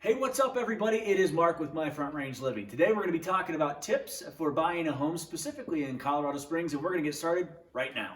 Hey, what's up everybody? It is Mark with My Front Range Living. Today we're going to be talking about tips for buying a home specifically in Colorado Springs, and we're going to get started right now.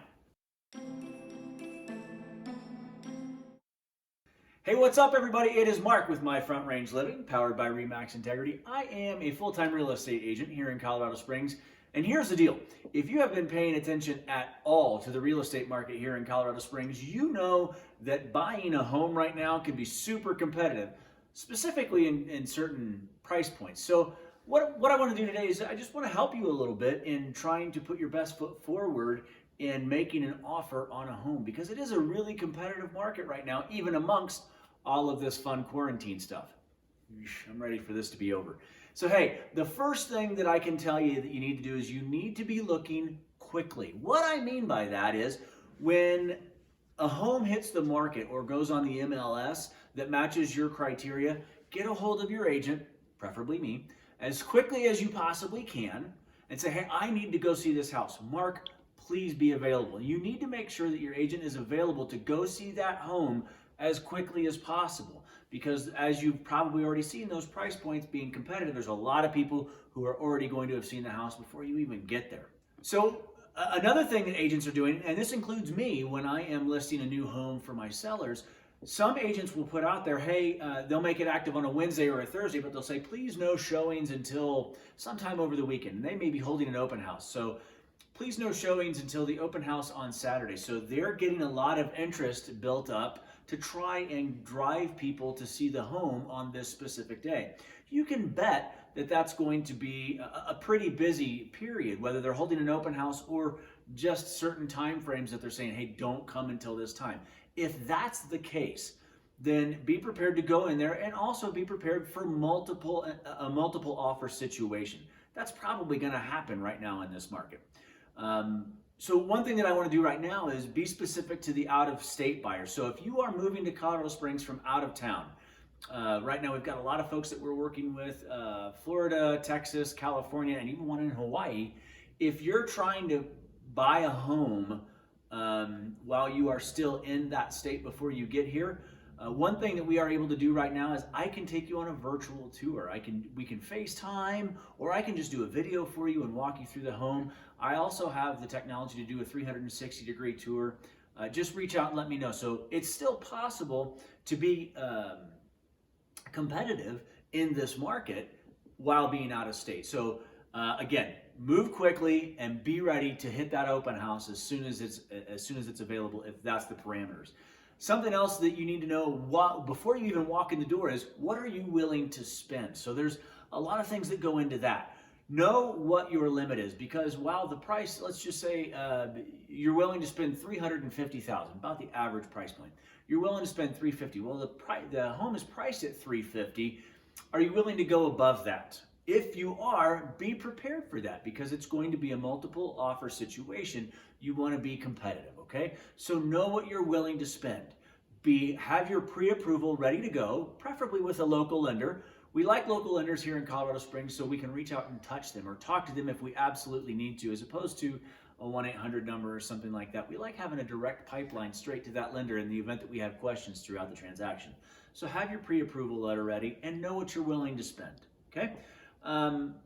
Hey, what's up everybody? It is Mark with My Front Range Living, powered by RE/MAX Integrity. I am a full-time real estate agent here in Colorado Springs. And here's the deal. If you have been paying attention at all to the real estate market here in Colorado Springs, you know that buying a home right now can be super competitive, specifically in certain price points. So what I want to do today is I just want to help you a little bit in trying to put your best foot forward in making an offer on a home, because it is a really competitive market right now, even amongst all of this fun quarantine stuff. I'm ready for this to be over. So hey, the first thing that I can tell you that you need to do is you need to be looking quickly. What I mean by that is when a home hits the market or goes on the MLS that matches your criteria, get a hold of your agent, preferably me, as quickly as you possibly can and say, hey, I need to go see this house. Mark, please be available. You need to make sure that your agent is available to go see that home as quickly as possible, because as you've probably already seen, those price points being competitive, there's a lot of people who are already going to have seen the house before you even get there. So another thing that agents are doing, and this includes me when I am listing a new home for my sellers, some agents will put out there, hey, they'll make it active on a Wednesday or a Thursday, but they'll say, please no showings until sometime over the weekend. And they may be holding an open house. So please no showings until the open house on Saturday. So they're getting a lot of interest built up to try and drive people to see the home on this specific day. You can bet that that's going to be a pretty busy period, whether they're holding an open house or just certain time frames that they're saying, hey, don't come until this time. If that's the case, then be prepared to go in there and also be prepared for a multiple offer situation. That's probably going to happen right now in this market. So one thing that I want to do right now is be specific to the out-of-state buyers. So if you are moving to Colorado Springs from out of town, right now we've got a lot of folks that we're working with, Florida, Texas, California, and even one in Hawaii. If you're trying to buy a home while you are still in that state before you get here, one thing that we are able to do right now is I can take you on a virtual tour. We can FaceTime, or I can just do a video for you and walk you through the home. I also have the technology to do a 360-degree tour. Just reach out and let me know. So it's still possible to be competitive in this market while being out of state. So again, move quickly and be ready to hit that open house as soon as it's available, if that's the parameters. Something else that you need to know before you even walk in the door is, what are you willing to spend? So there's a lot of things that go into that. Know what your limit is, because while the price, let's just say you're willing to spend $350,000, about the average price point. You're willing to spend $350,000. Well, the home is priced at $350,000. Are you willing to go above that? If you are, be prepared for that, because it's going to be a multiple offer situation. You want to be competitive, okay? So know what you're willing to spend. Have your pre-approval ready to go, preferably with a local lender. We like local lenders here in Colorado Springs so we can reach out and touch them or talk to them if we absolutely need to, as opposed to a 1-800 number or something like that. We like having a direct pipeline straight to that lender in the event that we have questions throughout the transaction. So have your pre-approval letter ready and know what you're willing to spend, okay?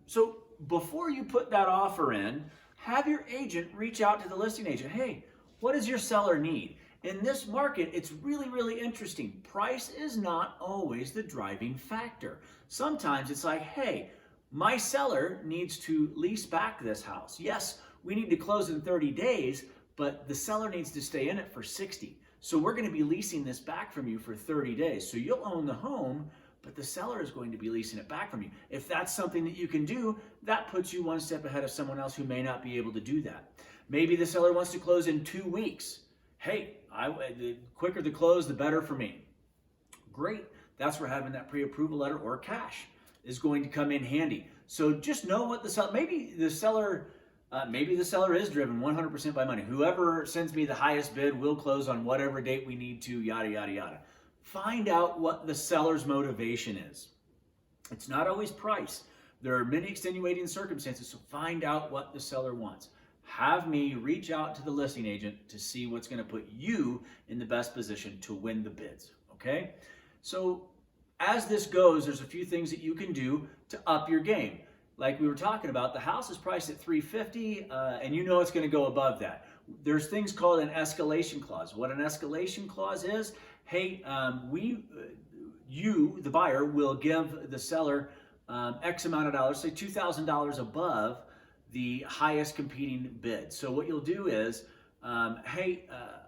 So before you put that offer in, have your agent reach out to the listing agent. Hey, what does your seller need? In this market, it's really, really interesting. Price is not always the driving factor. Sometimes it's like, hey, my seller needs to lease back this house. Yes, we need to close in 30 days, but the seller needs to stay in it for 60. So we're going to be leasing this back from you for 30 days. So you'll own the home, but the seller is going to be leasing it back from you. If that's something that you can do, that puts you one step ahead of someone else who may not be able to do that. Maybe the seller wants to close in 2 weeks. Hey, the quicker the close, the better for me. Great. That's where having that pre-approval letter or cash is going to come in handy. So just know what the seller, maybe the seller is driven 100% by money. Whoever sends me the highest bid will close on whatever date we need to, yada, yada, yada. Find out what the seller's motivation is. It's not always price. There are many extenuating circumstances, so find out what the seller wants. Have me reach out to the listing agent to see what's going to put you in the best position to win the bids, okay? So As this goes, there's a few things that you can do to up your game. Like we were talking about, the house is priced at $350, and you know it's going to go above that. There's things called an escalation clause. What an escalation clause is, hey, you, the buyer, will give the seller X amount of dollars, say $2,000 above the highest competing bid. So what you'll do is, hey,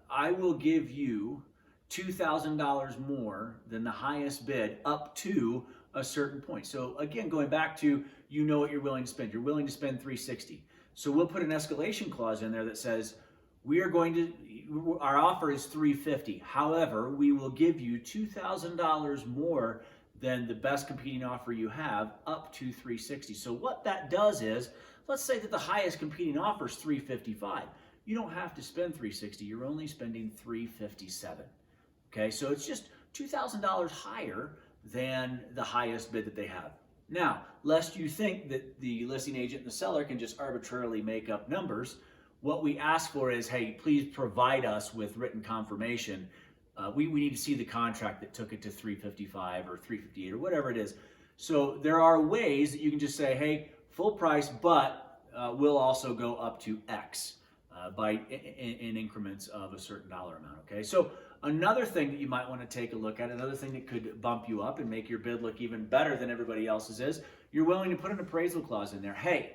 I will give you $2,000 more than the highest bid up to a certain point. So again, going back to, you know what you're willing to spend. You're willing to spend $360. So we'll put an escalation clause in there that says, our offer is $350. However, we will give you $2,000 more than the best competing offer you have, up to $360. So what that does is, let's say that the highest competing offer is $355. You don't have to spend $360. You're only spending $357. Okay, so it's just $2,000 higher than the highest bid that they have. Now, lest you think that the listing agent and the seller can just arbitrarily make up numbers, what we ask for is, hey, please provide us with written confirmation. We need to see the contract that took it to $355 or $358 or whatever it is. So there are ways that you can just say, hey, full price, but we'll also go up to X in increments of a certain dollar amount. Okay, so another thing that you might want to take a look at, another thing that could bump you up and make your bid look even better than everybody else's is, you're willing to put an appraisal clause in there. Hey,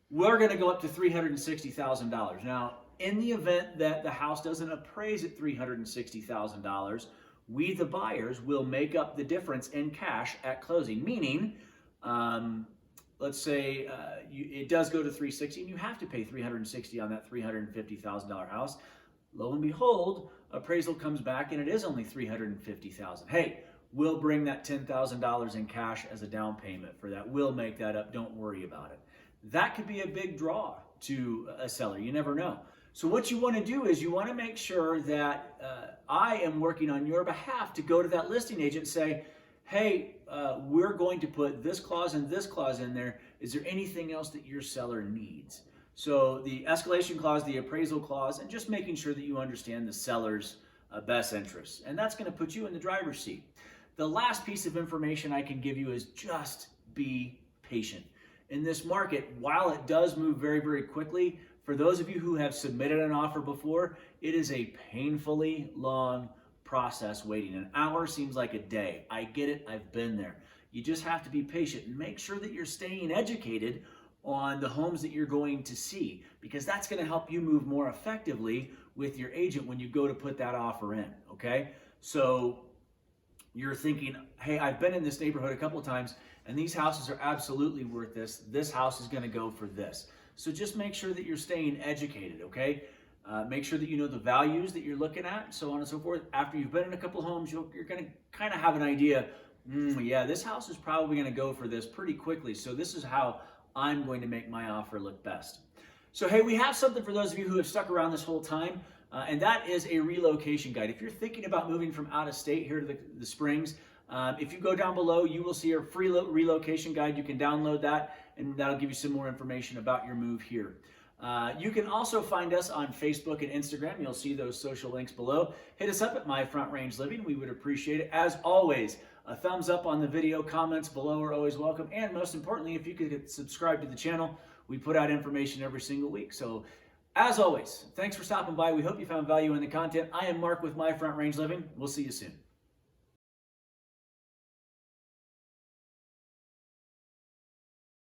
we're going to go up to $360,000. Now, in the event that the house doesn't appraise at $360,000, we, the buyers, will make up the difference in cash at closing. Meaning, let's say it does go to $360 and you have to pay $360 on that $350,000 house. Lo and behold, appraisal comes back and it is only $350,000. Hey, we'll bring that $10,000 in cash as a down payment for that. We'll make that up. Don't worry about it. That could be a big draw to a seller. You never know. So what you want to do is you want to make sure that I am working on your behalf to go to that listing agent and say, hey, we're going to put this clause and this clause in there. Is there anything else that your seller needs? So the escalation clause, the appraisal clause, and just making sure that you understand the seller's best interests. And that's going to put you in the driver's seat. The last piece of information I can give you is just be patient. In this market, while it does move very, very quickly, for those of you who have submitted an offer before, it is a painfully long process waiting. An hour seems like a day. I get it. I've been there. You just have to be patient and make sure that you're staying educated on the homes that you're going to see, because that's going to help you move more effectively with your agent when you go to put that offer in, okay? So you're thinking, hey, I've been in this neighborhood a couple of times and these houses are absolutely worth this. This house is going to go for this. So just make sure that you're staying educated, okay? Make sure that you know the values that you're looking at, so on and so forth. After you've been in a couple of homes, you're going to kind of have an idea, yeah, this house is probably going to go for this pretty quickly. So this is how I'm going to make my offer look best. So hey, we have something for those of you who have stuck around this whole time, and that is a relocation guide. If you're thinking about moving from out of state here to the Springs, if you go down below, you will see our free relocation guide. You can download that, and that'll give you some more information about your move here. You can also find us on Facebook and Instagram. You'll see those social links below. Hit us up at My Front Range Living. We would appreciate it. As always, a thumbs up on the video, comments below are always welcome. And most importantly, if you could subscribe to the channel, we put out information every single week. So as always, thanks for stopping by. We hope you found value in the content. I am Mark with My Front Range Living. We'll see you soon.